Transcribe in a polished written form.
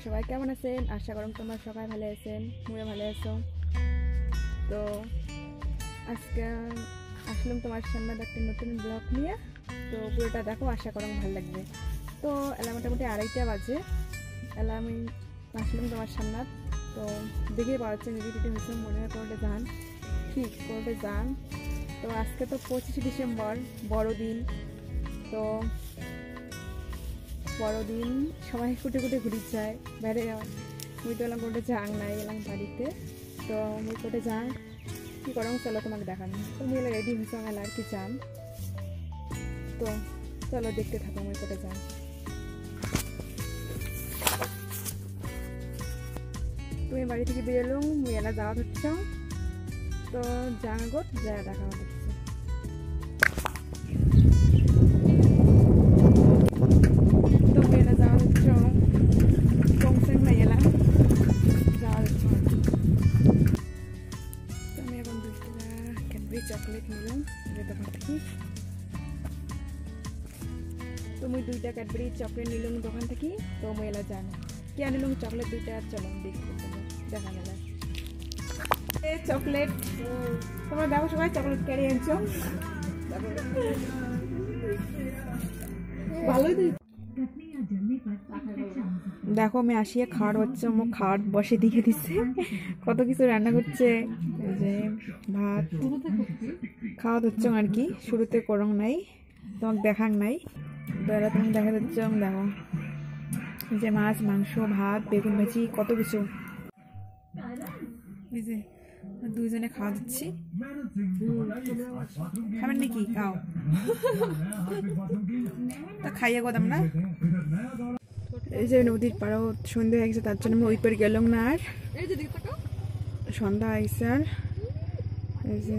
সবাই কেমন আছেন? আশা করুন তোমরা সবাই ভালো আছেন, মুইও ভালো আছো। তো আজকে আসলাম তোমার সামনে একটা নতুন ব্লগ নিয়ে। তো পুরোটা দেখো, আশা করুন ভালো লাগবে। তো এলা মোটামুটি 2:30 বাজে, এলা আমি আসলাম তোমার সামনে। তো দেখে পাওয়া যাচ্ছে নেগেটিভ হয়েছে, মনে হয় কোনোটা যান, ঠিক কোনোটা যান। তো আজকে তো 25শে ডিসেম্বর, বড়দিন। তো বড়দিন সবাই কুটে কুটে ঘুরি যায় বাইরে যাওয়ার। মুই তো এলাম কোটে যাং নাই, এলাম বাড়িতে। তো মুই কোটে যাং কী করম, চলো তোমাকে দেখানো। তো মুই এলা রেডি হয়েছে আমার আর কি যান। তো চলো দেখতে থাকো মুই কোটে যান। তুমি বাড়ি থেকে বেরোলাম, মুই এলা যাওয়া হচ্ছে। তো যাং গো, যা দেখা হচ্ছে। তো মুই এলা যাওয়া হচ্ছে, কমসেন হয়ে গেলাম যাওয়া হচ্ছে। তো আমি এখন 2 টাকা ক্যাডবেরি চকলেট নিলাম দোকান থেকে। তো মুই 2টা ক্যাডবেরি চকলেট নিলাম দোকান থেকে। তো মুই এলা যান কি আনিলাম চকলেট 2টা, চলো দেখতে দেখা গেল চকলেট। তোমরা দেখো সবাই চকলেট ক্যারি আনছো, ভালোই দেখো। আমি আসিয়া খাওয়ার হচ্ছে, আমার খাওয়ার বসে দিয়ে দিচ্ছে, কত কিছু রান্না করছে। এই যে ভাত খাওয়া হচ্ছে আর কি, শুরুতে করং নাই, তোমাকে দেখাং নাই। তো এরা তুমি দেখা যাচ্ছে, দেখো যে মাছ, মাংস, ভাত, বেগুন ভাজি, কত কিছু। এই যে 2জনে খাওয়া দিচ্ছি, খাবেন নাকি? খাও। তা খাইয়ে গদাম না। এই যে নদীর পাড়াও সন্ধ্যা হয়ে গেছে, তার জন্য আমি ওই পারে গেলাম না আর। সন্ধ্যা হয়েছে আর এই যে